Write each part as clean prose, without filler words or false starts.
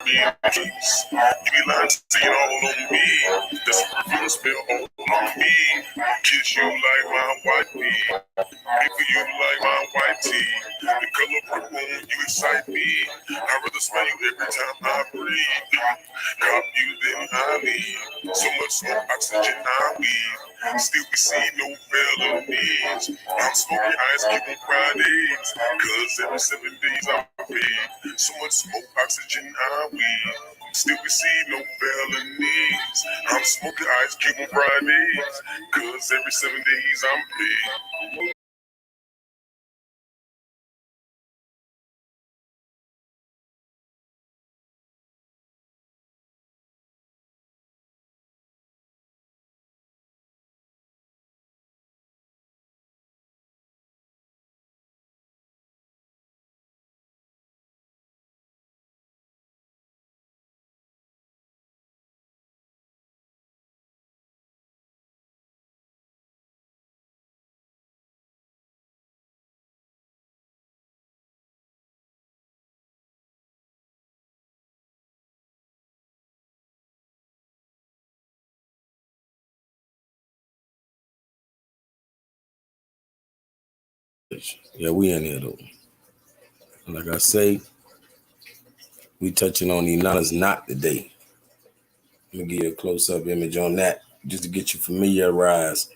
Peace. You be lying, saying all on me. That's a perfume spell all on me. Kiss you like my white meat. Pick you like my white tea. The color purple, you excite me. I'd rather smell you every time I breathe. Cop you then I leave. So much smoke, oxygen I weave. Still we see no felonies. I'm smoking ice, keep on Fridays. Cause every 7 days I pay. So much smoke, oxygen I weave. Still we see no felonies. I'm smoking ice, keep on Fridays. Cause every 7 days I'm paid. Yeah, we in here though. Like I say, we touching on Inanna's knot today. Let me give you a close-up image on that, just to get you familiarized.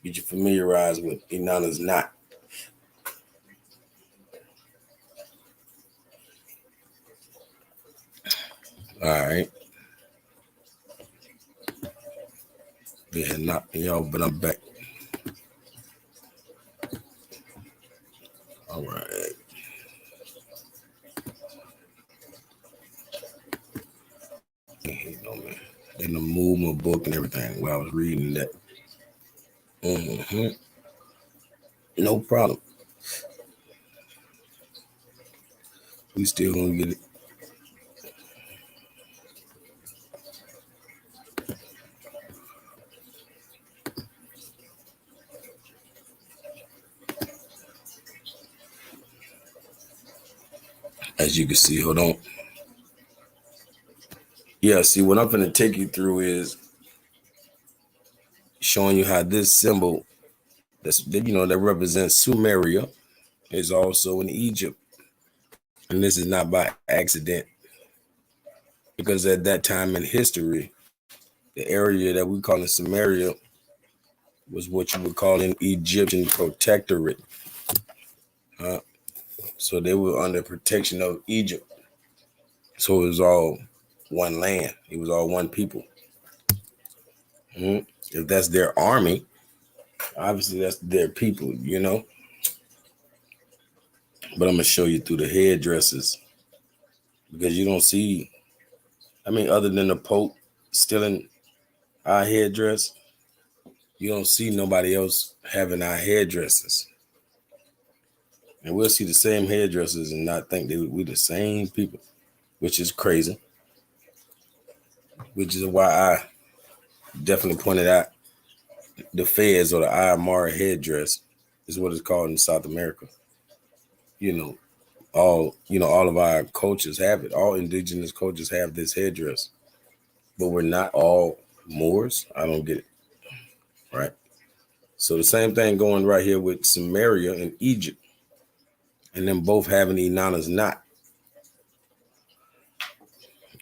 Get you familiarized with Inanna's knot. All right. Yeah, not y'all, but I'm back. All right. You know, man. In the movement book and everything while I was reading that. No problem. We still gonna get it. As you can see, hold on. Yeah, see, what I'm gonna take you through is showing you how this symbol that represents Sumeria is also in Egypt. And this is not by accident, because at that time in history, the area that we call in Samaria was what you would call an Egyptian protectorate. So they were under protection of Egypt. So it was all one land. It was all one people. If that's their army, obviously that's their people, you know. But I'm gonna show you through the headdresses, because you don't see. I mean, other than the Pope stealing our headdress, you don't see nobody else having our headdresses. And we'll see the same hairdressers and not think that we're the same people, which is crazy. Which is why I definitely pointed out the fez, or the Ayamara headdress, is what it's called in South America. All of our cultures have it. All indigenous cultures have this headdress, but we're not all Moors. I don't get it. Right. So the same thing going right here with Samaria and Egypt, and them both having Inanna's knot.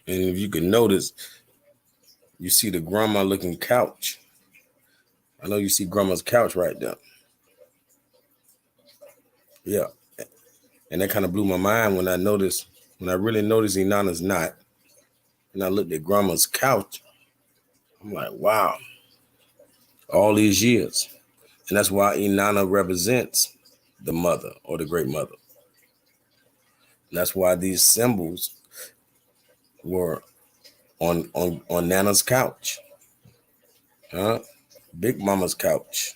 And if you can notice, you see the grandma looking couch. I know you see grandma's couch right there. Yeah. And that kind of blew my mind when I really noticed Inanna's knot, and I looked at grandma's couch. I'm like, wow, all these years. And that's why Inanna represents the mother, or the great mother. And that's why these symbols were on Nana's couch. Big Mama's couch.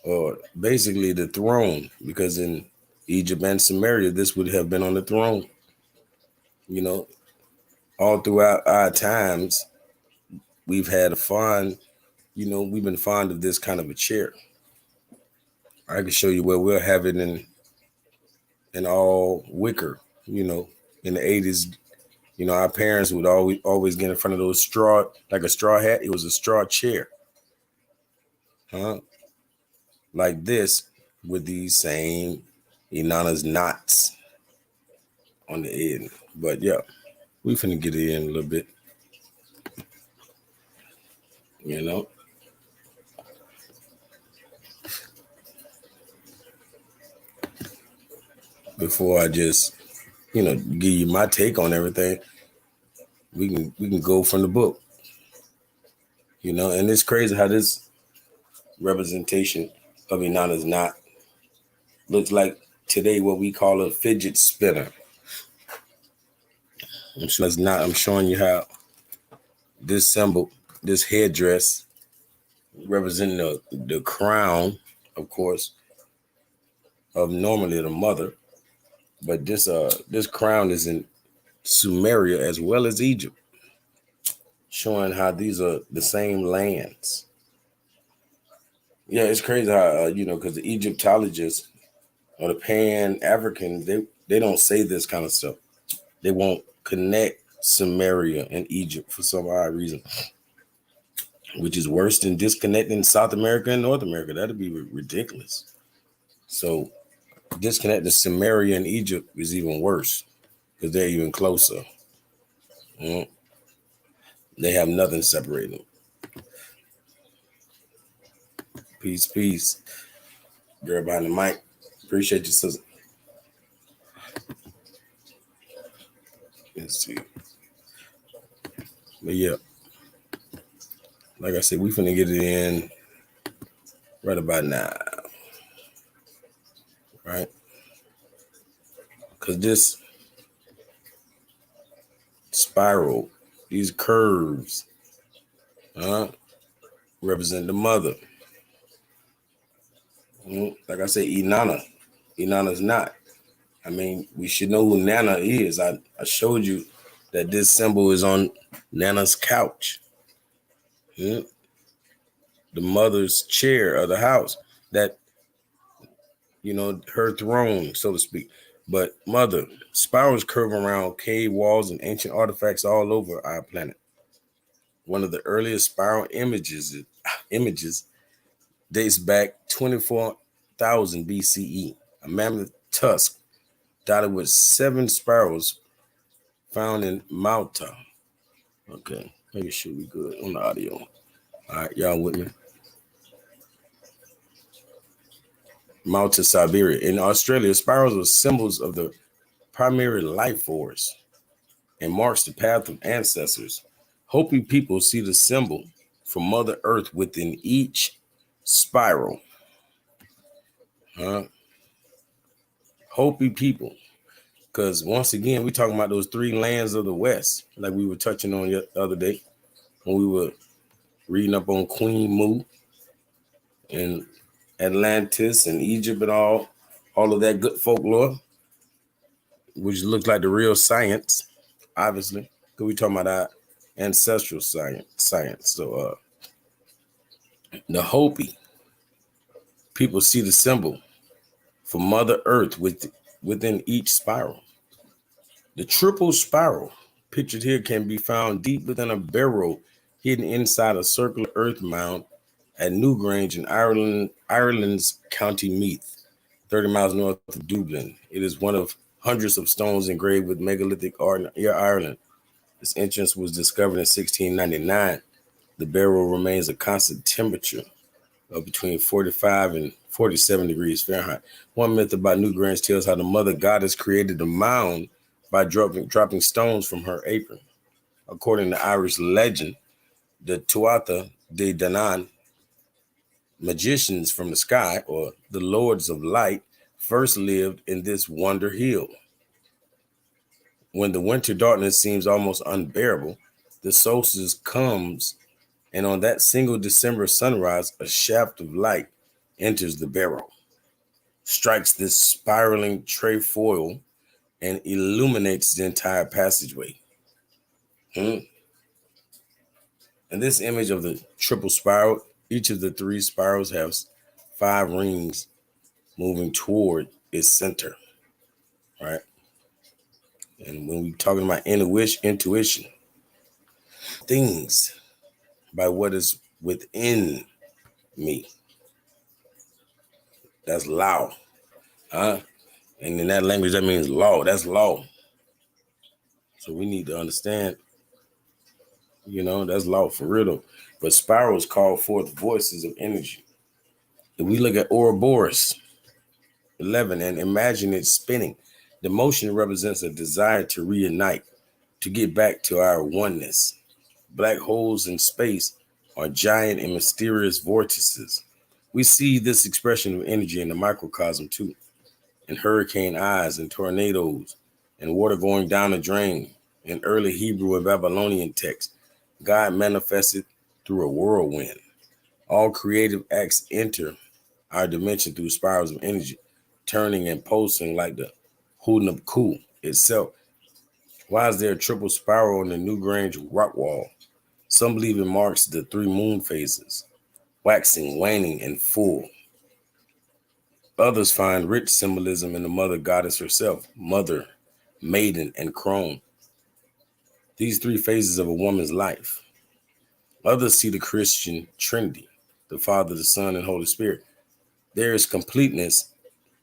Or basically the throne, because in Egypt and Samaria, this would have been on the throne. You know, all throughout our times, we've been fond of this kind of a chair. I can show you where we'll have it in and all wicker. In the 80s, our parents would always get in front of those straw, like a straw hat. It was a straw chair, huh? Like this, with these same Inanna's knots on the end. But yeah, we finna get it in a little bit, you know. Before I just, give you my take on everything, we can go from the book, and it's crazy how this representation of Inanna's knot looks like today what we call a fidget spinner. I'm showing you how this symbol, this headdress, representing the crown, of course, of normally the mother, but this crown is in Sumeria as well as Egypt, showing how these are the same lands. Yeah, it's crazy how because the Egyptologists or the Pan African, they don't say this kind of stuff. They won't connect Sumeria and Egypt for some odd reason, which is worse than disconnecting South America and North America. That'd be ridiculous. So disconnecting Sumeria and Egypt is even worse because they're even closer. Mm. They have nothing separating them. Peace, peace. Girl behind the mic. Appreciate you, sister. Let's see. But yeah, like I said, we finna get it in right about now. Right? Because this spiral, these curves, represent the mother. Like I said, Inanna's not. I mean, we should know who Nana is. I showed you that this symbol is on Nana's couch. The mother's chair of the house. That, her throne, so to speak. But mother, spirals curve around cave walls and ancient artifacts all over our planet. One of the earliest spiral images dates back 24,000 BCE. A mammoth tusk dotted with 7 spirals found in Malta. Okay, making sure we good on the audio. All right, y'all with me? Malta, Siberia. In Australia, spirals are symbols of the primary life force and marks the path of ancestors. Hopi people see the symbol for Mother Earth within each spiral. Hopi people. Because once again, we talking about those 3 lands of the West, like we were touching on the other day when we were reading up on Queen Mu and Atlantis and Egypt and all of that good folklore, which looks like the real science, obviously, because we talking about our ancestral science. So the Hopi people see the symbol for Mother Earth within each spiral. The triple spiral pictured here can be found deep within a barrow hidden inside a circular earth mound at Newgrange in Ireland's County Meath, 30 miles north of Dublin. It is one of hundreds of stones engraved with megalithic art in Ireland. Its entrance was discovered in 1699. The barrow remains a constant temperature of between 45 and 47 degrees Fahrenheit. One myth about Newgrange tells how the mother goddess created the mound by dropping stones from her apron. According to Irish legend, the Tuatha De Danann, magicians from the sky, or the lords of light, first lived in this wonder hill. When the winter darkness seems almost unbearable, the solstice comes, and on that single December sunrise, a shaft of light enters the barrow, strikes this spiraling trefoil, and illuminates the entire passageway. And this image of the triple spiral, each of the 3 spirals has 5 rings moving toward its center. right? And when we're talking about intuition, things by what is within me. That's law. Huh? And in that language, that means law. That's law. So we need to understand, that's law for real though. But spirals call forth voices of energy. If we look at Ouroboros 11 and imagine it spinning, the motion represents a desire to reunite, to get back to our oneness. Black holes in space are giant and mysterious vortices. We see this expression of energy in the microcosm too, in hurricane eyes and tornadoes and water going down a drain. In early Hebrew and Babylonian texts, God manifested through a whirlwind. All creative acts enter our dimension through spirals of energy, turning and pulsing like the Hunab-Ku itself. Why is there a triple spiral on the New Grange rock wall? Some believe it marks the three moon phases, waxing, waning, and full. Others find rich symbolism in the mother goddess herself, mother, maiden, and crone. These three phases of a woman's life. Others see the Christian Trinity, the Father, the Son, and Holy Spirit. There is completeness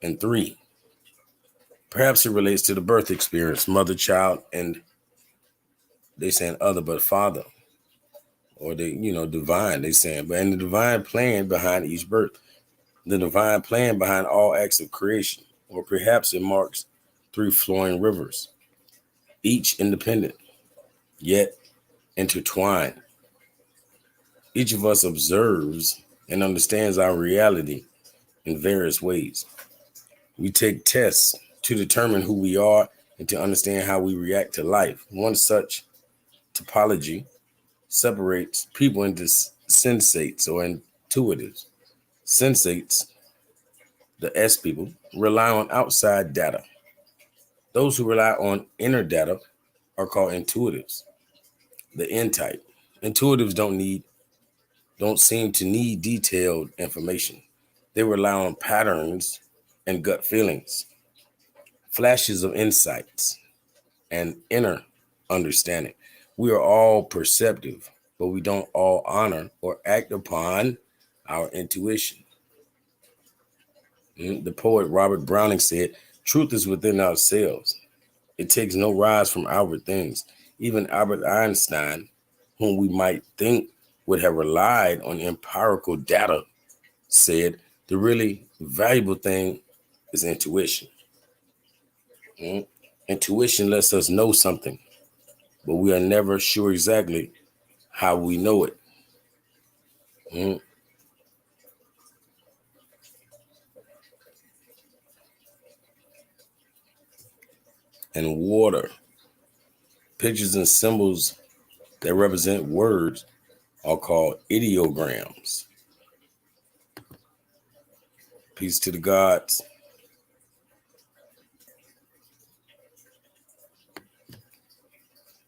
in three. Perhaps it relates to the birth experience, mother, child, and they saying other but father. Or they, divine, they saying, but in the divine plan behind each birth, the divine plan behind all acts of creation, or perhaps it marks three flowing rivers, each independent, yet intertwined. Each of us observes and understands our reality in various ways. We take tests to determine who we are and to understand how we react to life. One such topology separates people into sensates or intuitives. Sensates, the S people, rely on outside data. Those who rely on inner data are called intuitives, the N type. Intuitives don't seem to need detailed information. They rely on patterns and gut feelings, flashes of insights, and inner understanding. We are all perceptive, but we don't all honor or act upon our intuition. The poet Robert Browning said, "Truth is within ourselves. It takes no rise from outward things." Even Albert Einstein, whom we might think would have relied on empirical data, said the really valuable thing is intuition. Intuition lets us know something, but we are never sure exactly how we know it. And water, pictures and symbols that represent words are called ideograms. Peace to the gods.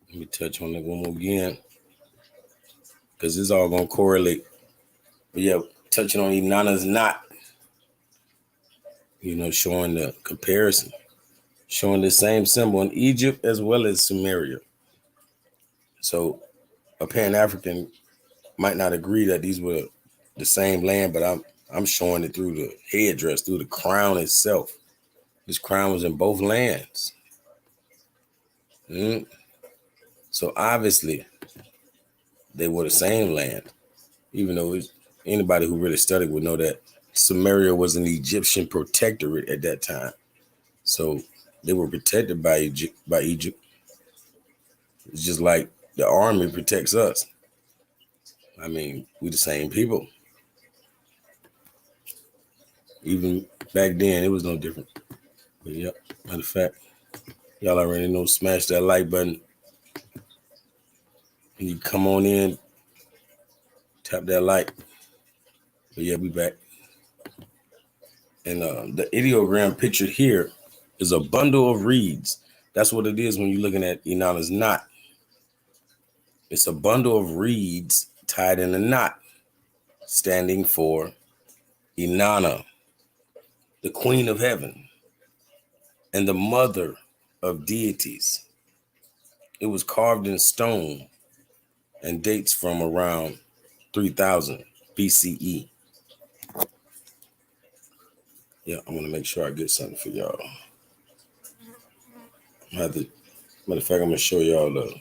Let me touch on that one more again, because it's all going to correlate. But yeah, touching on Inanna's knot, showing the comparison, showing the same symbol in Egypt as well as Sumeria. So a Pan-African might not agree that these were the same land, but I'm showing it through the headdress, through the crown itself. This crown was in both lands. So obviously they were the same land, even though anybody who really studied would know that Sumeria was an Egyptian protectorate at that time. So they were protected by Egypt. It's just like the army protects us. I mean, we the same people. Even back then, it was no different. But yep, matter of fact, y'all already know, smash that like button. And you come on in, tap that like. But yeah, we back. And the ideogram pictured here is a bundle of reeds. That's what it is when you're looking at Inanna's knot. It's a bundle of reeds tied in a knot, standing for Inanna, the Queen of Heaven. and the mother of deities. It was carved in stone and dates from around 3000 BCE. Yeah, I'm gonna make sure I get something for y'all. Matter of fact, I'm gonna show y'all the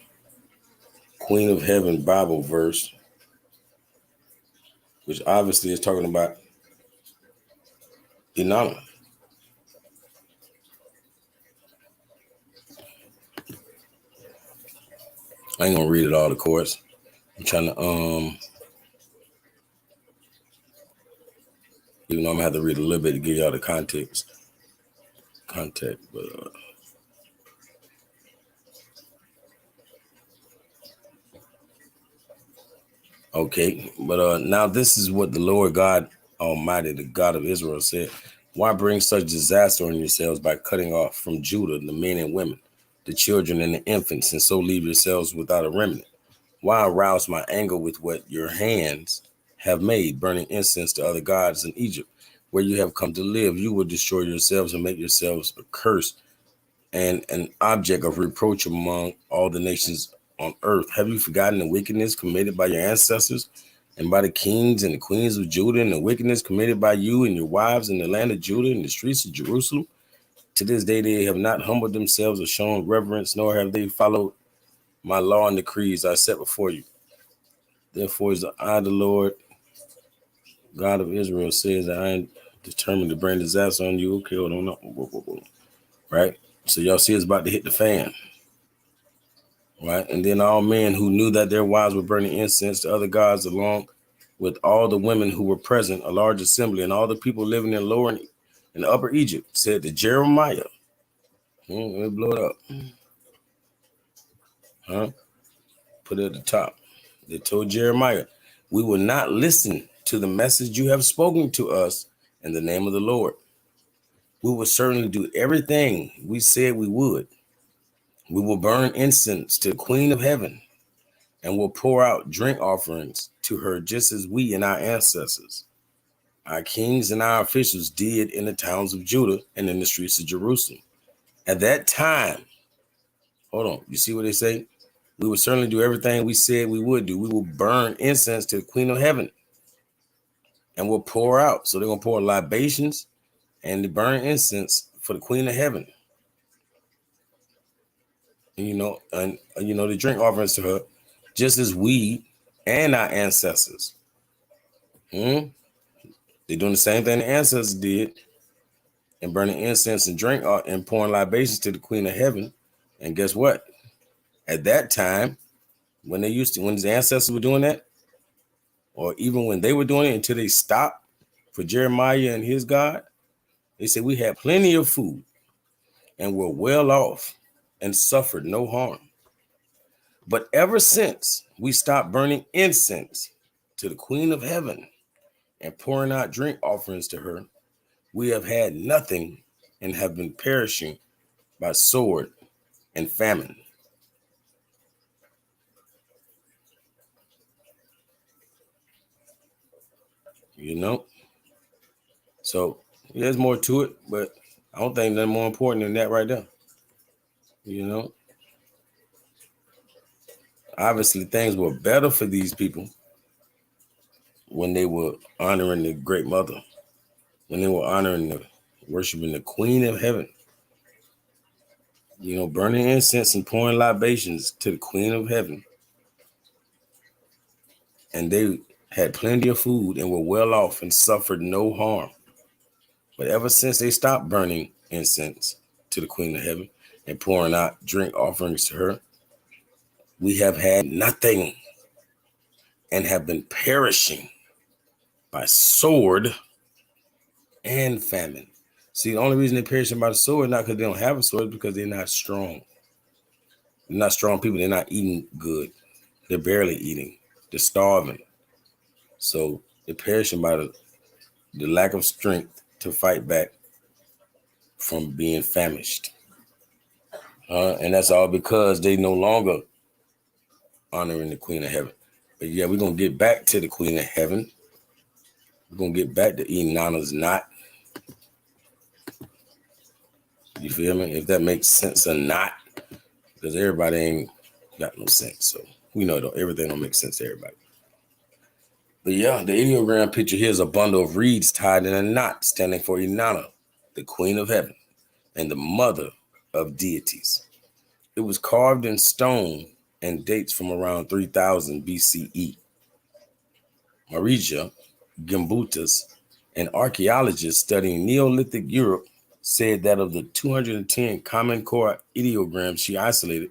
Queen of Heaven Bible verse, which obviously is talking about Inanna. I ain't gonna read it all, of course. I'm trying to even though I'm gonna have to read a little bit to give y'all the context. But okay. But now this is what the Lord God Almighty, the God of Israel, said. Why bring such disaster on yourselves by cutting off from Judah the men and women, the children and the infants, and so leave yourselves without a remnant? Why arouse my anger with what your hands have made, burning incense to other gods in Egypt, where you have come to live? You will destroy yourselves and make yourselves a curse and an object of reproach among all the nations on earth. Have you forgotten the wickedness committed by your ancestors and by the kings and the queens of Judah, and the wickedness committed by you and your wives in the land of Judah and the streets of Jerusalem? To this day they have not humbled themselves or shown reverence, nor have they followed my law and decrees I set before you. Therefore is the Lord God of Israel says that I am determined to bring disaster on you. Okay, hold on. Whoa. Right? So y'all see it's about to hit the fan. Right? And then all men who knew that their wives were burning incense to other gods, along with all the women who were present, a large assembly, and all the people living in lower and upper Egypt, said to Jeremiah, let me blow it up. Put it at the top. They told Jeremiah, we will not listen to the message you have spoken to us in the name of the Lord. We will certainly do everything we said we would. We will burn incense to the Queen of Heaven and will pour out drink offerings to her, just as we and our ancestors, our kings and our officials did in the towns of Judah and in the streets of Jerusalem. At that time, hold on, you see what they say? We will certainly do everything we said we would do. We will burn incense to the Queen of Heaven and we'll pour out. So they're going to pour libations and they burn incense for the Queen of Heaven. And the drink offerings to her, just as we and our ancestors. They're doing the same thing the ancestors did, and burning incense and drink and pouring libations to the Queen of Heaven. And guess what? At that time, when the ancestors were doing that, or even when they were doing it until they stopped for Jeremiah and his God, they said we had plenty of food and were well off and suffered no harm. But ever since we stopped burning incense to the Queen of Heaven and pouring out drink offerings to her, we have had nothing and have been perishing by sword and famine. So there's more to it, but I don't think nothing more important than that right there. Obviously things were better for these people when they were honoring the great mother, when they were worshiping the Queen of Heaven, burning incense and pouring libations to the Queen of Heaven. And they had plenty of food and were well off and suffered no harm. But ever since they stopped burning incense to the Queen of Heaven and pouring out drink offerings to her, we have had nothing and have been perishing by sword and famine. See, the only reason they're perishing by the sword, not because they don't have a sword, because they're not strong. They're not strong people. They're not eating good. They're barely eating. They're starving. So they're perishing by the lack of strength to fight back from being famished. And that's all because they no longer honoring the Queen of Heaven. But yeah, we're going to get back to the Queen of Heaven. We're going to get back to Inanna's knot. You feel me? If that makes sense or not, because everybody ain't got no sense. So we know everything don't make sense to everybody. But yeah, the ideogram picture here is a bundle of reeds tied in a knot, standing for Inanna, the queen of heaven and the mother of deities. It was carved in stone and dates from around 3000 BCE. Marija Gimbutas, an archaeologist studying Neolithic Europe, said that of the 210 common core ideograms she isolated,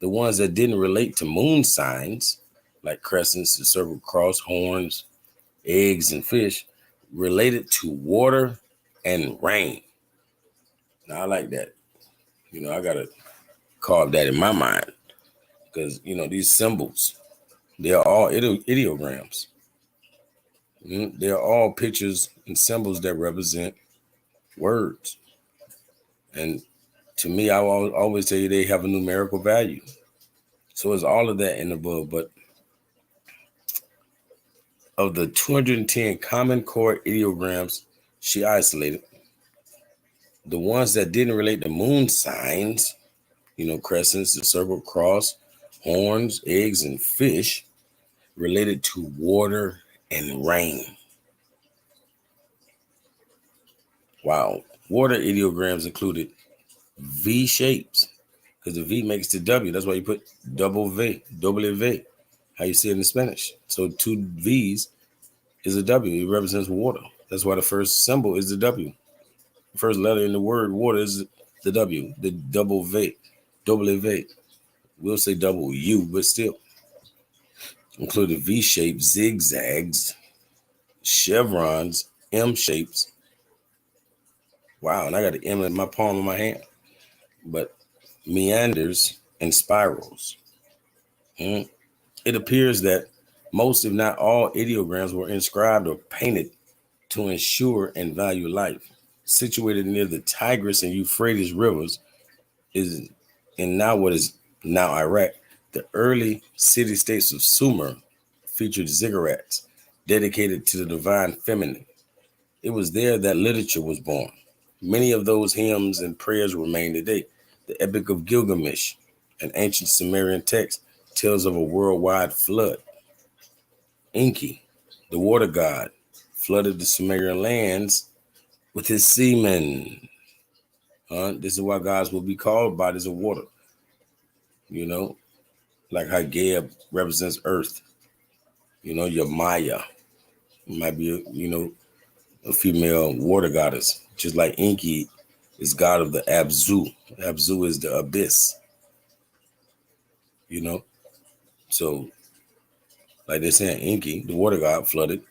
the ones that didn't relate to moon signs, like crescents, the circle cross, horns, eggs, and fish, related to water and rain. Now, I like that. I got to carve that in my mind because, these symbols, they are all ideograms. They are all pictures and symbols that represent words. And to me, I will always tell you they have a numerical value. So it's all of that in the book. But of the 210 common core ideograms she isolated, the ones that didn't relate to moon signs, crescents, the circle cross, horns, eggs, and fish, related to water and rain. Wow. Water ideograms included V shapes, because the V makes the W. That's why you put double V, how you see it in Spanish. So two V's is a W. It represents water. That's why the first symbol is the W. The first letter in the word water is the W, the double V. We'll say double U, but still. Included V shapes, zigzags, chevrons, M shapes. Wow, and I got an M in my palm of my hand. But meanders and spirals. It appears that most, if not all, ideograms were inscribed or painted to ensure and value life. Situated near the Tigris and Euphrates rivers is in now what is now Iraq. The early city-states of Sumer featured ziggurats dedicated to the divine feminine. It was there that literature was born. Many of those hymns and prayers remain today. The Epic of Gilgamesh, an ancient Sumerian text, tells of a worldwide flood. Enki, the water god, flooded the Sumerian lands with his semen. This is why gods will be called bodies of water. Like how Geb represents earth. Your Maya might be, a female water goddess, just like Enki is god of the Abzu. Abzu is the abyss. So like they're saying, Enki, the water god, flooded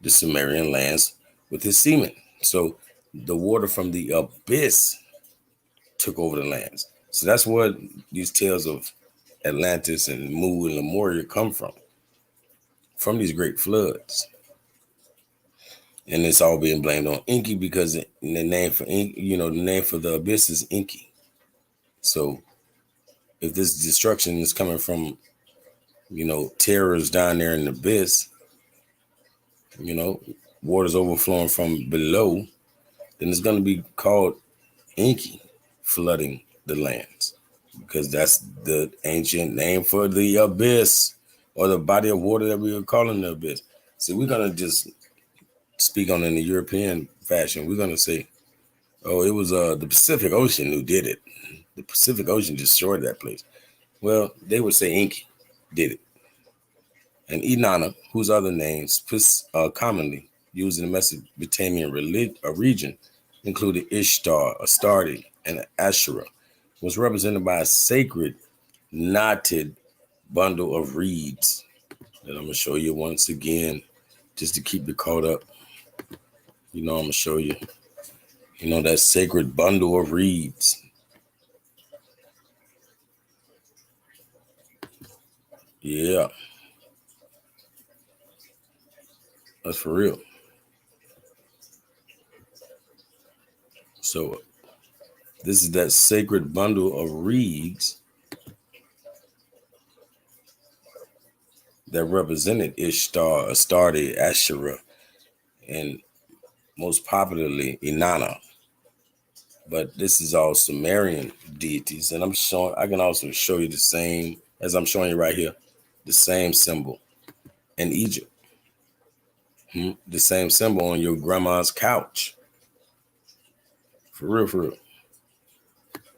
the Sumerian lands with his semen. So the water from the abyss took over the lands. So that's what these tales of Atlantis and Mu and Lemuria come from these great floods. And it's all being blamed on Enki because the name for the name for the abyss is Enki. So if this destruction is coming from, terrors down there in the abyss, water's overflowing from below, then it's going to be called Enki flooding the lands, because that's the ancient name for the abyss, or the body of water that we were calling the abyss. So we're going to just speak on it in the European fashion. We're going to say, oh, it was the Pacific Ocean who did it. The Pacific Ocean destroyed that place. Well, they would say Enki did it. And Inanna, whose other names commonly used in the Mesopotamian region, included Ishtar, Astarte, and Asherah, was represented by a sacred knotted bundle of reeds that I'm going to show you once again, just to keep you caught up. I'm going to show you, that sacred bundle of reeds. Yeah. That's for real. So this is that sacred bundle of reeds that represented Ishtar, Astarte, Asherah, and most popularly Inanna. but this is all Sumerian deities, and I can also show you the same as I'm showing you right here, the same symbol in Egypt, the same symbol on your grandma's couch. For real, for real.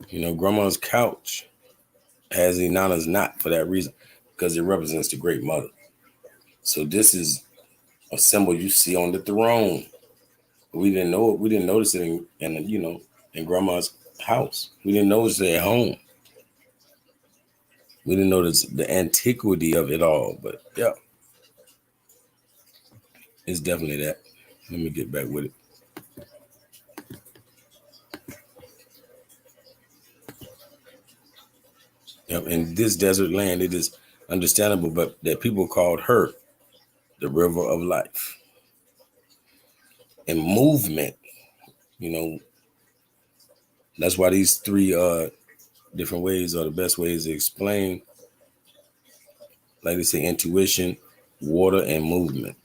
You know, grandma's couch has Inanna's knot for that reason, because it represents the great mother. So this is a symbol you see on the throne. We didn't know it. We didn't notice it in grandma's house. We didn't notice it at home. We didn't notice the antiquity of it all. But yeah, it's definitely that. Let me get back with it. Yep, in this desert land, it is understandable, but that people called her the river of life. And movement, that's why these three different ways are the best ways to explain, like they say, intuition, water, and movement.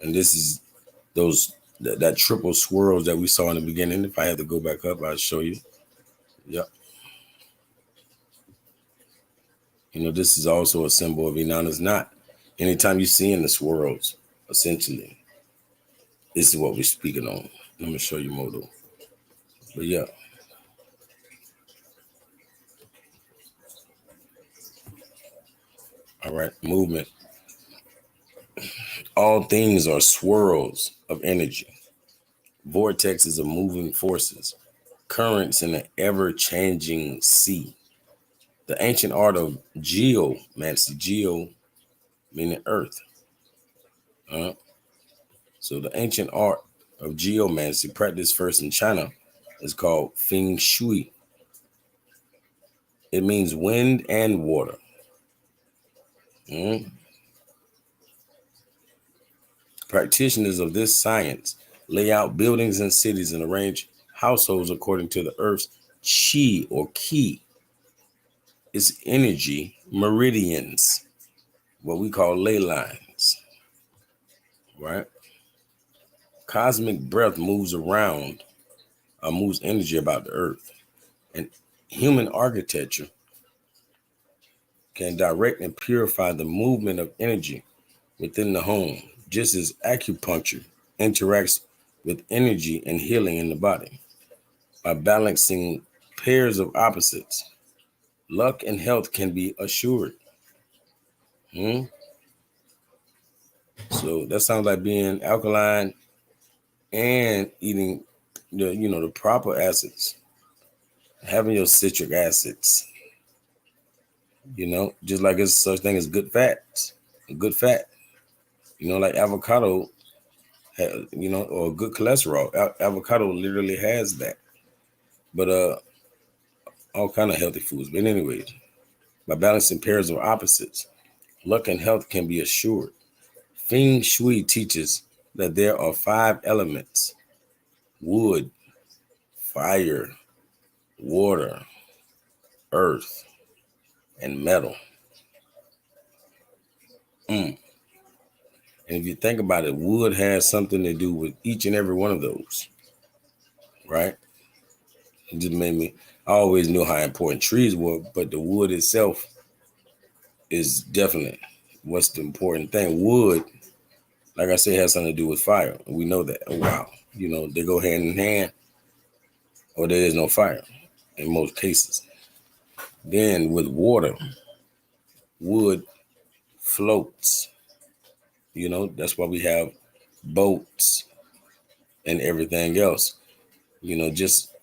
And this is that triple swirls that we saw in the beginning. If I had to go back up, I'll show you. Yep. This is also a symbol of Inanna's knot. Anytime you see in the swirls, essentially, this is what we're speaking on. Let me show you more though. But yeah. All right, movement. All things are swirls of energy, vortexes of moving forces, currents in an ever-changing sea. The ancient art of geomancy, geo meaning earth. So the ancient art of geomancy, practiced first in China, is called feng shui. It means wind and water. Practitioners of this science lay out buildings and cities and arrange households according to the earth's chi or ki, its energy meridians, what we call ley lines, right? Cosmic breath moves energy about the earth. And human architecture can direct and purify the movement of energy within the home, just as acupuncture interacts with energy and healing in the body. By balancing pairs of opposites, luck and health can be assured. So that sounds like being alkaline and eating the proper acids, having your citric acids, just like there's such thing as good fats, good fat, like avocado, or good cholesterol. Avocado literally has that. But all kind of healthy foods. But anyways, by balancing pairs of opposites, luck and health can be assured. Feng Shui teaches that there are 5 elements: wood, fire, water, earth, and metal. And if you think about it, wood has something to do with each and every one of those, right? It just made me, I always knew how important trees were, but the wood itself is definitely what's the important thing. Wood, like I said, has something to do with fire. We know that. Oh, wow. They go hand in hand, or there is no fire in most cases. Then with water, wood floats. That's why we have boats and everything else. Just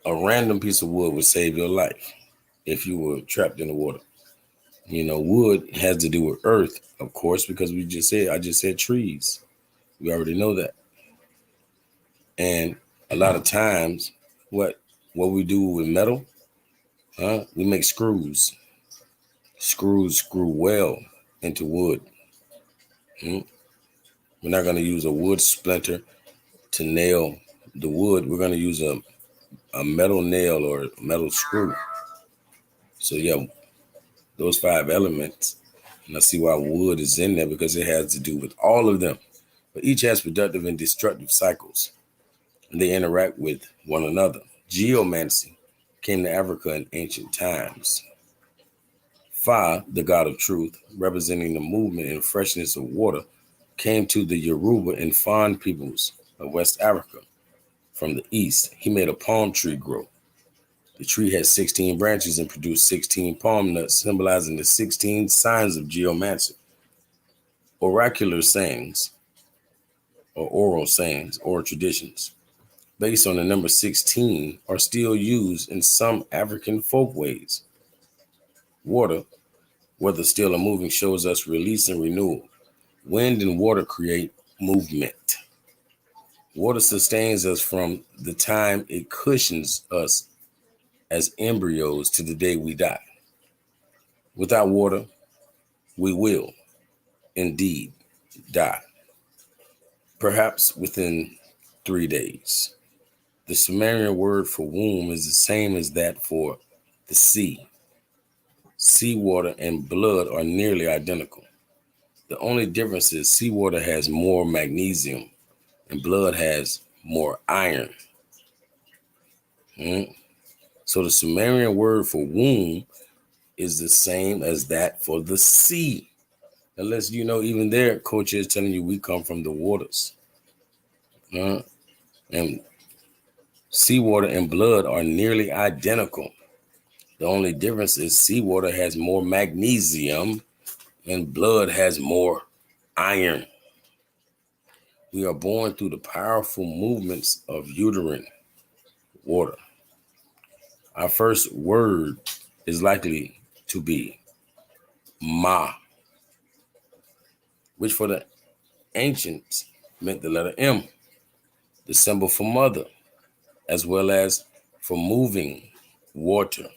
a random piece of wood would save your life if you were trapped in the water. Wood has to do with earth, of course, because I just said trees. We already know that. And a lot of times, what we do with metal, we make screws. Screws screw well into wood. We're not going to use a wood splinter to nail the wood. We're going to use a metal nail or a metal screw. So yeah, those 5 elements. And I see why wood is in there, because it has to do with all of them. But each has productive and destructive cycles. and they interact with one another. Geomancy came to Africa in ancient times. Fa, the god of truth, representing the movement and freshness of water, came to the Yoruba and Fon peoples of West Africa. From the east, he made a palm tree grow. The tree had 16 branches and produced 16 palm nuts, symbolizing the 16 signs of geomancy. Oracular sayings, or oral sayings, oral traditions, based on the number 16, are still used in some African folkways. Water, whether still or moving, shows us release and renewal. Wind and water create movement. Water sustains us from the time it cushions us as embryos to the day we die. Without water, we will indeed die, perhaps within 3 days. The Sumerian word for womb is the same as that for the sea. Seawater and blood are nearly identical. The only difference is seawater has more magnesium and blood has more iron. So the Sumerian word for womb is the same as that for the sea. Unless you know, even their culture is telling you we come from the waters. And seawater and blood are nearly identical. The only difference is seawater has more magnesium and blood has more iron. We are born through the powerful movements of uterine water. Our first word is likely to be Ma, which for the ancients meant the letter M, the symbol for mother, as well as for moving water.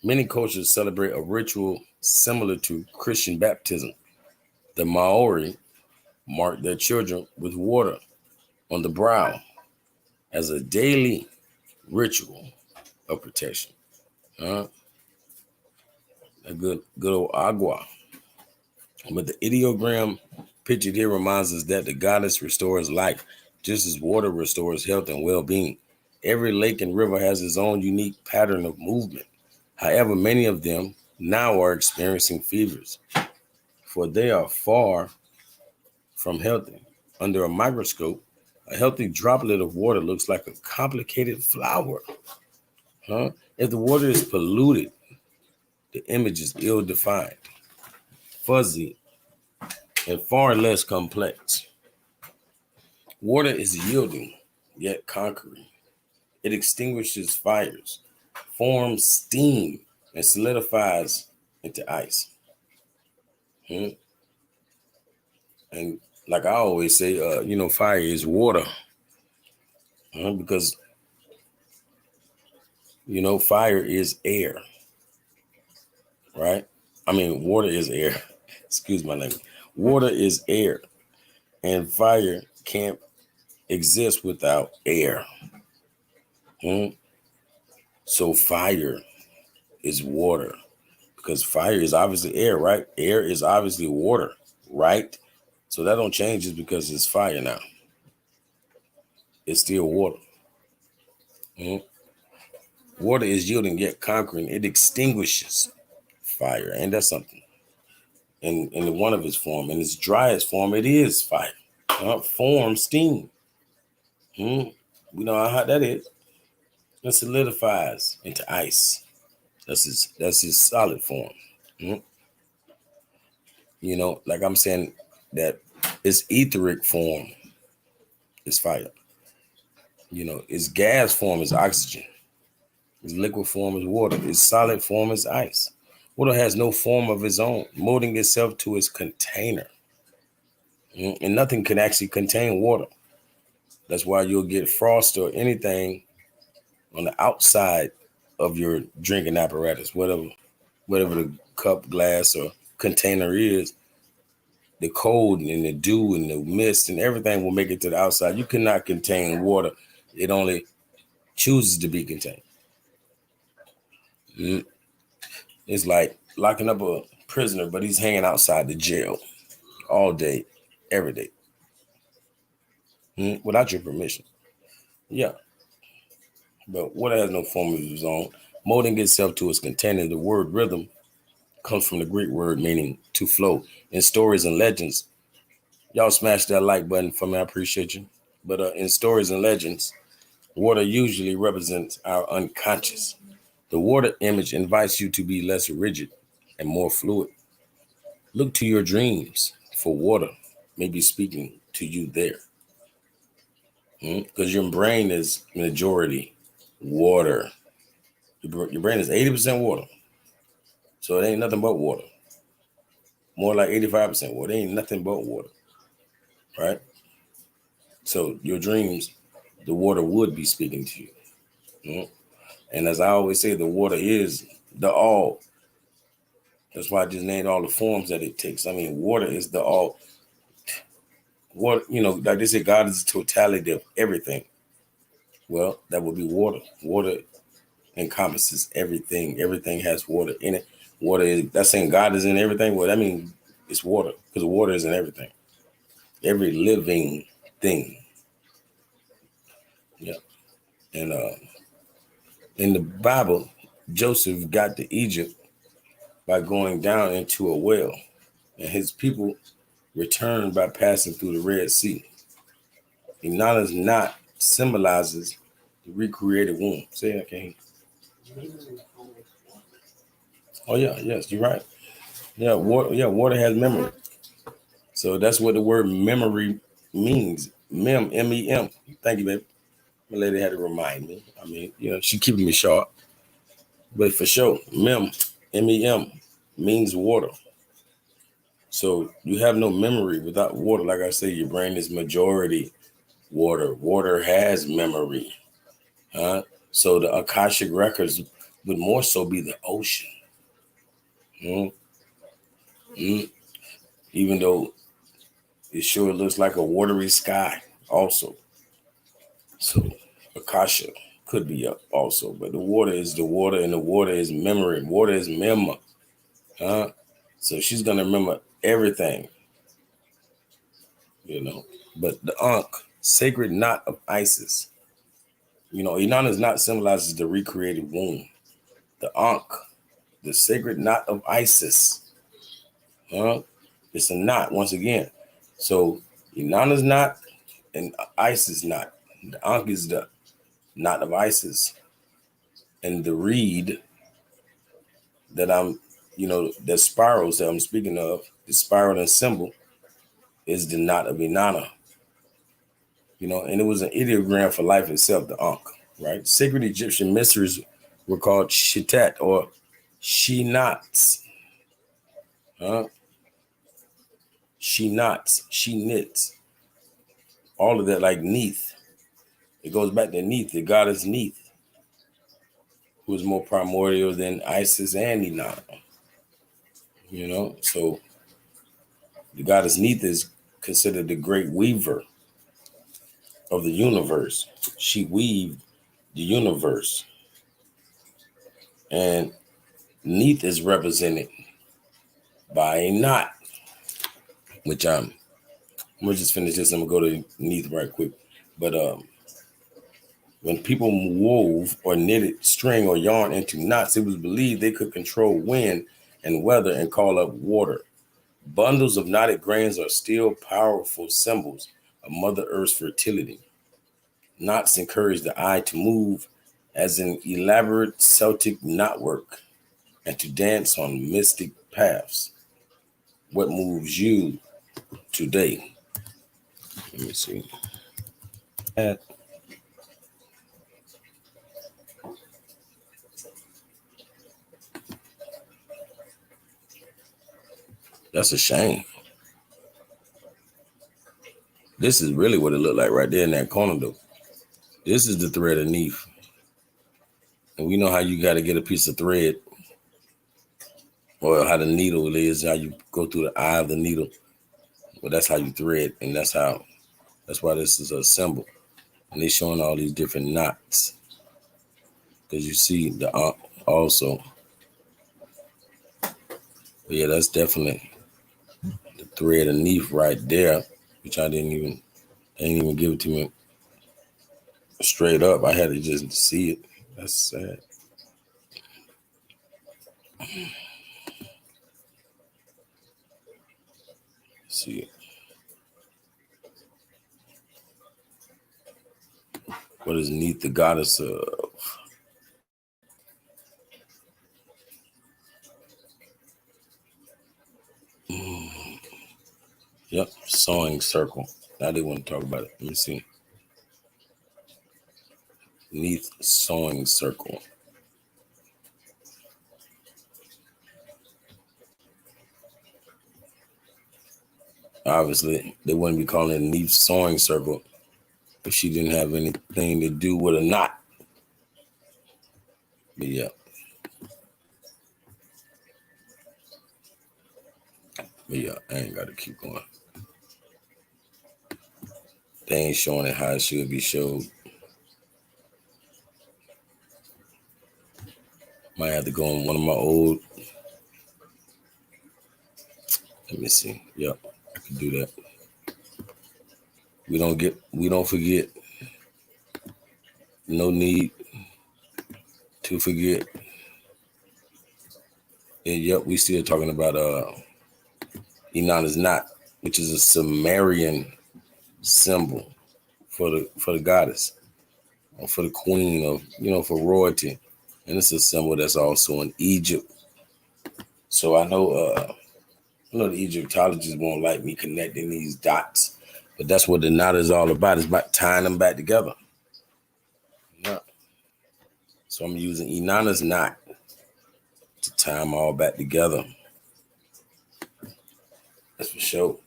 Many cultures celebrate a ritual similar to Christian baptism. The Maori mark their children with water on the brow as a daily ritual of protection. A good old agua. But the ideogram pictured here reminds us that the goddess restores life, just as water restores health and well-being. Every lake and river has its own unique pattern of movement. However, many of them now are experiencing fevers, for they are far from healthy. Under a microscope, a healthy droplet of water looks like a complicated flower. If the water is polluted, the image is ill-defined, fuzzy, and far less complex. Water is yielding, yet conquering. It extinguishes fires, forms steam, and solidifies into ice. And like I always say, fire is water. Because, fire is air, right? I mean, water is air. Excuse my language. Water is air, and fire can't exist without air. So fire is water, because fire is obviously air, right? Air is obviously water, right? So that don't change just because it's fire now. It's still water. Water is yielding yet conquering. It extinguishes fire, and that's something. In one of its form, in its driest form, it is fire. Form steam. We know how that is. It solidifies into ice. That's his solid form. Like I'm saying, that its etheric form is fire. Its gas form is oxygen. Its liquid form is water. Its solid form is ice. Water has no form of its own, molding itself to its container. And nothing can actually contain water. That's why you'll get frost or anything on the outside of your drinking apparatus, whatever the cup, glass, or container is. The cold and the dew and the mist and everything will make it to the outside. You cannot contain water. It only chooses to be contained. It's like locking up a prisoner, but he's hanging outside the jail all day, every day, without your permission. Yeah, but water has no form of its own, molding itself to its container. The word rhythm comes from the Greek word meaning to flow. In stories and legends, y'all smash that like button for me. I appreciate you. But in stories and legends, water usually represents our unconscious. The water image invites you to be less rigid and more fluid. Look to your dreams for water, maybe speaking to you there. Because your brain is majority water. Your brain is 80% water. So it ain't nothing but water. More like 85% water. It ain't nothing but water. Right? So your dreams, the water would be speaking to you. And as I always say, the water is the all. That's why I just named all the forms that it takes. I mean, water is the all. Water, like they say, God is the totality of everything. Well, that would be water. Water encompasses everything. Everything has water in it. Water is, that's saying God is in everything. Well, that means it's water, because water is in everything. Every living thing. Yeah. And in the Bible, Joseph got to Egypt by going down into a well, and his people returned by passing through the Red Sea. Inanna's knot symbolizes the recreated womb. Say it, okay. Oh yeah, yes, you're right. Yeah, water has memory. So that's what the word memory means. M-E-M. Thank you, baby. My lady had to remind me. I mean, she keeping me sharp. But for sure, M-E-M means water. So you have no memory without water. Like I say, your brain is majority water. Water has memory. So the Akashic records would more so be the ocean. Even though it sure looks like a watery sky also. So Akasha could be up also. But the water is the water, and the water is memory. Water is mem. So she's going to remember everything. But the Ankh, sacred knot of Isis. Inanna's knot symbolizes the recreated womb. The Ankh, the sacred knot of Isis. It's a knot once again. So Inanna's knot and Isis knot. The Ankh is the knot of Isis. And the reed that the spirals that I'm speaking of, the spiral and symbol, is the knot of Inanna. And it was an ideogram for life itself, the Ankh, right? Sacred Egyptian mysteries were called Shitat or She-knots. She-knots, she-knits. All of that, like Neith. It goes back to Neith, the goddess Neith, who is more primordial than Isis and Inanna. So the goddess Neith is considered the great weaver of the universe. She weaved the universe. And Neith is represented by a knot, which I'm gonna just finish this. I'm gonna go to Neith right quick. But when people wove or knitted string or yarn into knots, it was believed they could control wind and weather and call up water. Bundles of knotted grains are still powerful symbols of Mother Earth's fertility. Knots encourage the eye to move as an elaborate Celtic knotwork and to dance on mystic paths. What moves you today? Let me see. That's a shame. This is really what it looked like right there in that corner, though. This is the thread of Neith. And we know how you got to get a piece of thread, or how the needle is, how you go through the eye of the needle. Well, that's how you thread, and that's why this is a symbol. And they're showing all these different knots. Because you see the also. But yeah, that's definitely the thread of Neith right there, which I didn't even give it to me. Straight up, I had to just see it. That's sad. See it. What is neath the goddess of? Yep, sewing circle. Now they want to talk about it. Let me see. Neath sewing circle. Obviously, they wouldn't be calling it neath sewing circle if she didn't have anything to do with a knot. But yeah. But yeah, I ain't got to keep going. They ain't showing it how it should be showed. Might have to go on one of my old. Let me see. Yep, I can do that. We don't forget. No need to forget. And yep, we still talking about Inanna's knot, which is a Sumerian symbol for the goddess, or for the queen of, for royalty. And it's a symbol that's also in Egypt. So I know the Egyptologists won't like me connecting these dots, but that's what the knot is all about. It's about tying them back together. Yeah. So I'm using Inanna's knot to tie them all back together. That's for sure.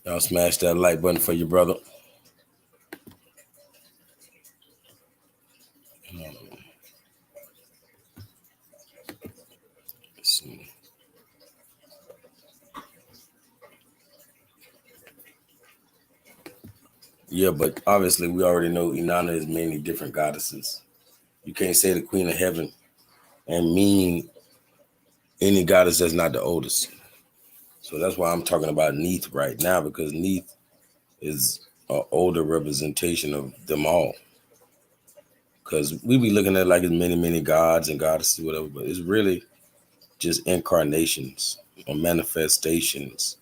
Y'all smash that like button for your brother. Let's see. Yeah, but obviously we already know Inanna is many different goddesses. You can't say the Queen of Heaven and mean any goddess that's not the oldest. So that's why I'm talking about Neith right now, because Neith is an older representation of them all. Because we be looking at like as many, many gods and goddesses, whatever, but it's really just incarnations or manifestations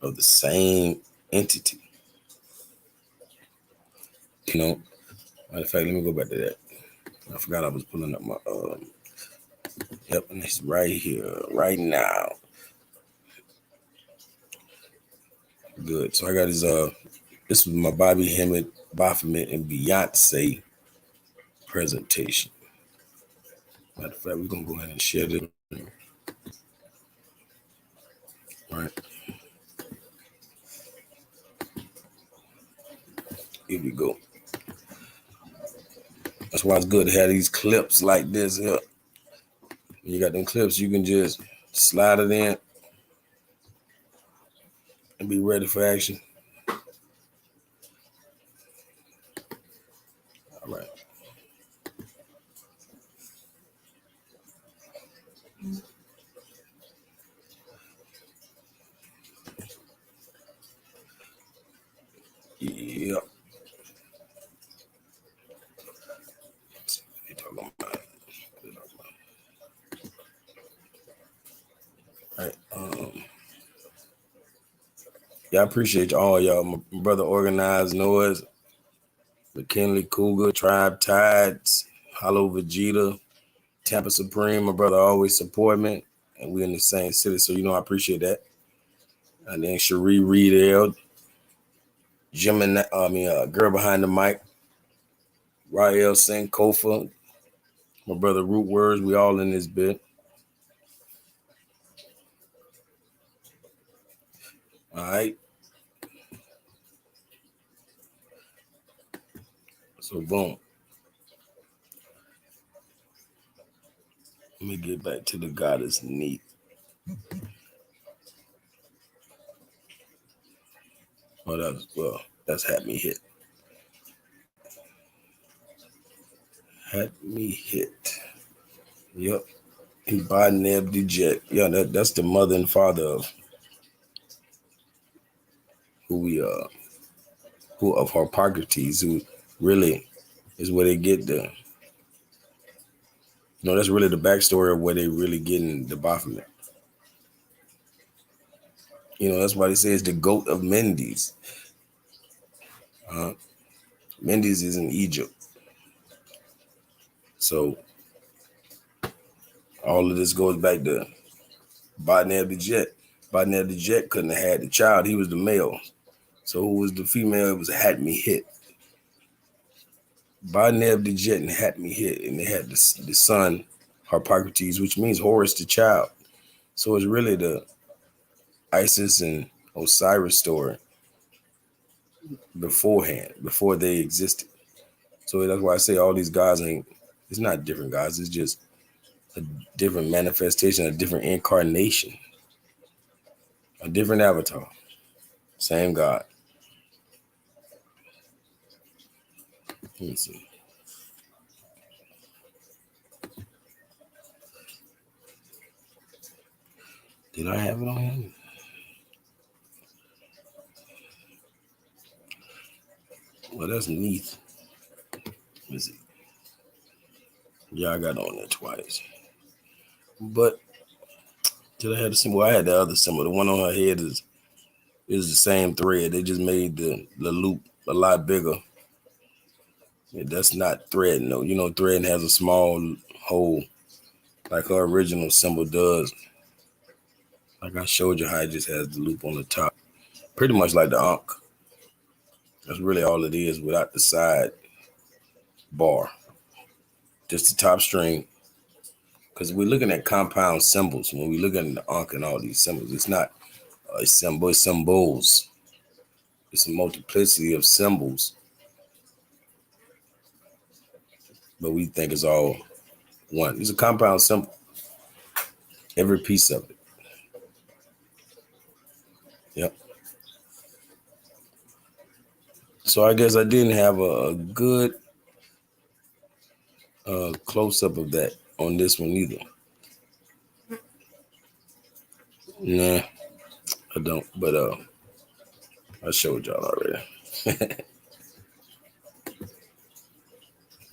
of the same entity. Matter of fact, let me go back to that. I forgot I was pulling up my yep, and it's right here, right now. Good. So I got his this was my Bobby Hemmett, Baphomet, and Beyonce presentation. Matter of fact, we're gonna go ahead and share this. All right. Here we go. That's why it's good to have these clips like this here. When you got them clips, you can just slide it in and be ready for action. All right. Yep. All right. Yeah, I appreciate all y'all. My brother Organized Noise, McKinley Cougar, Tribe Tides, Hollow Vegeta, Tampa Supreme. My brother always support me, and we in the same city, so I appreciate that. And then Cherie Reed, Jim and Girl Behind the Mic, Rael Singh, Kofa, my brother Root Words. We all in this bit. All right. So boom. Let me get back to the goddess Neith. That's Had Me Hit. Had Me Hit. Yep. He by Neb Deject. Yeah, that's the mother and father of who who of Harpocrates, who really is where they get the, that's really the backstory of where they really getting the Baphomet. That's why they say it's the goat of Mendes. Mendes is in Egypt. So all of this goes back to Bodneb the Jet. Bodneb the Jet couldn't have had the child. He was the male. So who was the female? It was Hatmi Hit. Bodneb the Jet and Hatmi Hit. And they had the son, Harpocrates, which means Horus the child. So it's really the Isis and Osiris story beforehand, before they existed. So that's why I say all these gods it's not different gods. It's just a different manifestation, a different incarnation, a different avatar. Same God. Let me see. Did I have it on him? Well, that's Neath. Let me see. Yeah, I got on there twice. But did I have the symbol? I had the other symbol. The one on her head is the same thread. They just made the loop a lot bigger. Yeah, that's not thread. No, thread has a small hole like her original symbol does. Like I showed you how it just has the loop on the top. Pretty much like the Ankh. That's really all it is without the side bar. Just the top string. Because we're looking at compound symbols. When we look at the Ankh and all these symbols, it's not a symbol, it's symbols. It's a multiplicity of symbols. But we think it's all one. It's a compound symbol. Every piece of it. Yep. So I guess I didn't have a good close-up of that on this one either. Nah, I don't. But I showed y'all already. Let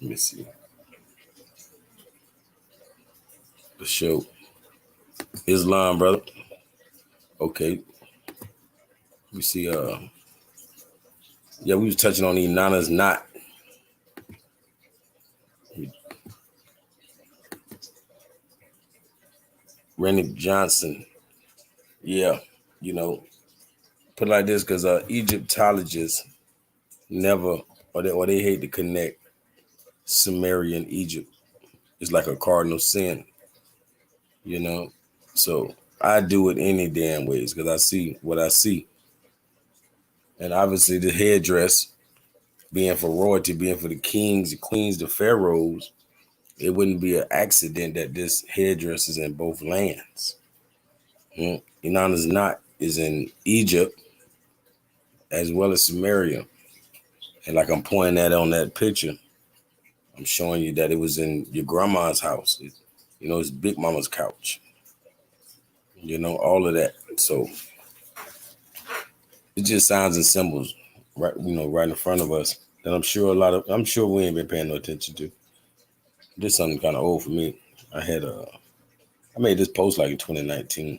me see. The show. Islam, brother. Okay. We see yeah, we was touching on Inanna's knot. Rennick Johnson. Yeah, put it like this, because Egyptologists never, or they hate to connect Sumerian Egypt. It's like a cardinal sin, So I do it any damn ways because I see what I see. And obviously the headdress being for royalty, being for the kings, the queens, the pharaohs, it wouldn't be an accident that this headdress is in both lands. Inanna's knot is in Egypt as well as Sumeria. And like I'm pointing at on that picture, I'm showing you that it was in your grandma's house. It's Big Mama's couch. All of that. So it's just signs and symbols, right? Right in front of us that I'm sure we ain't been paying no attention to. This is something kind of old for me. I made this post like in 2019.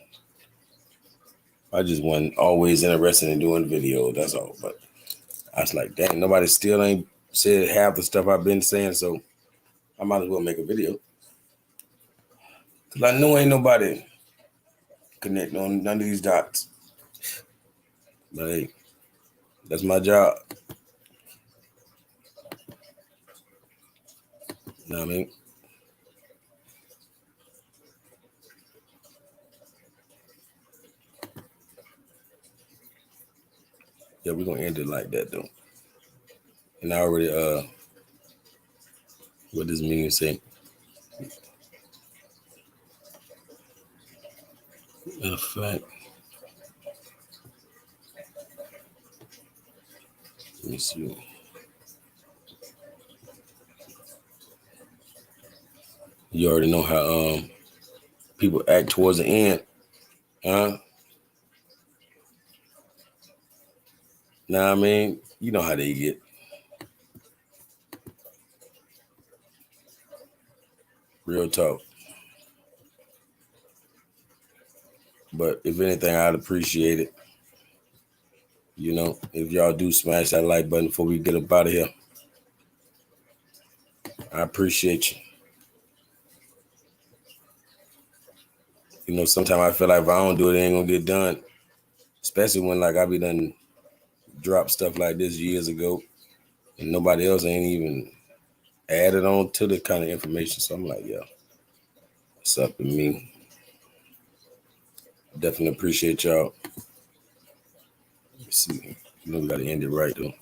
I just wasn't always interested in doing video. That's all. But I was like, dang, nobody still ain't said half the stuff I've been saying, so I might as well make a video. Because I know ain't nobody connecting on none of these dots. But hey, that's my job. You know what I mean? Yeah, we're going to end it like that, though. And I already, what does meaning say? Matter of fact, let me see. You already know how people act towards the end, huh? Know what I mean? You know how they get. Real talk. But if anything, I'd appreciate it. You know, if y'all do smash that like button before we get up out of here. I appreciate you. You know, sometimes I feel like if I don't do it, it ain't gonna get done. Especially when like I be done drop stuff like this years ago and nobody else ain't even added on to the kind of information. So I'm like, yeah, it's up to me. Definitely appreciate y'all. Let's see. You know we gotta end it right though.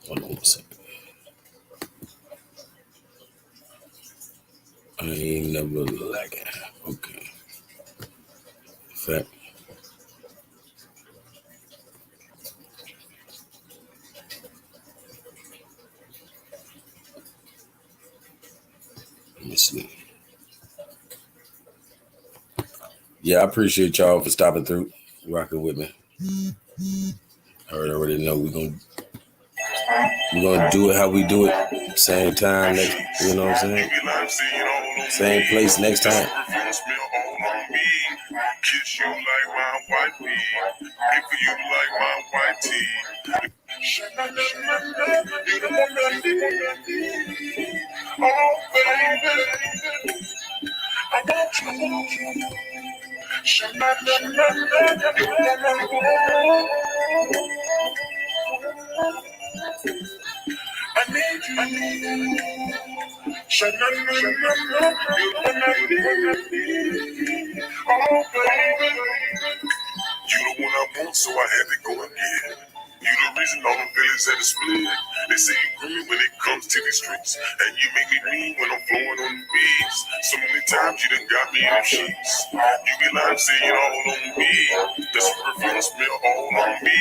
Hold on a second. I ain't never lagging. Okay. In fact, let me see. Yeah, I appreciate y'all for stopping through, rocking with me. I already know we're gonna do it how we do it. Same time next, you know what I'm saying? Same place next time. Kiss you like my white meat, pick for you like my white tea. Oh, baby, I want you. I need you. Oh, baby. You the one I want, so I had to go and get it. You the reason all the feelings had to split. They say you green when it comes to these streets, and you make me mean when I'm flowing on the beats. So many times you done got me in the sheets. You be lying, saying all on me. The perfume smell all on me.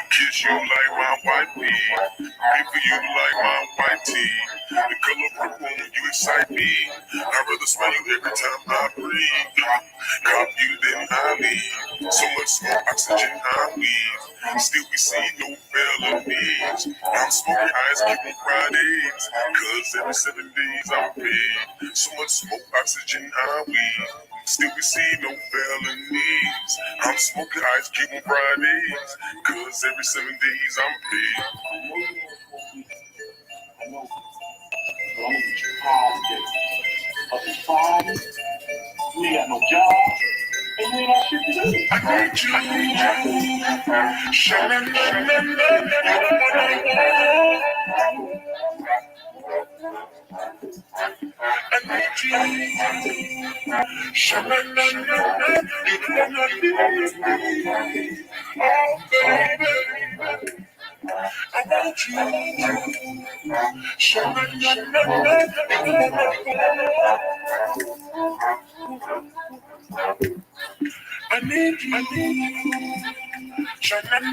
Kiss you like my white meat. Pay for you like my white tea. The color purple when you excite me. I'd rather smell you every time I breathe. Cop you than I need. So much more oxygen I breathe. Still we see no felonies. I'm smoking eyes, keeping Fridays. Cause every 7 days I'm paid. So much smoke, oxygen I breathe. Still we see no felonies. I'm smoking eyes, keeping Fridays. Cause every 7 days I'm paid. I know. So I'm gonna get you positive. But the Friday, we got no job. And we got shit to do. I need you. I need you.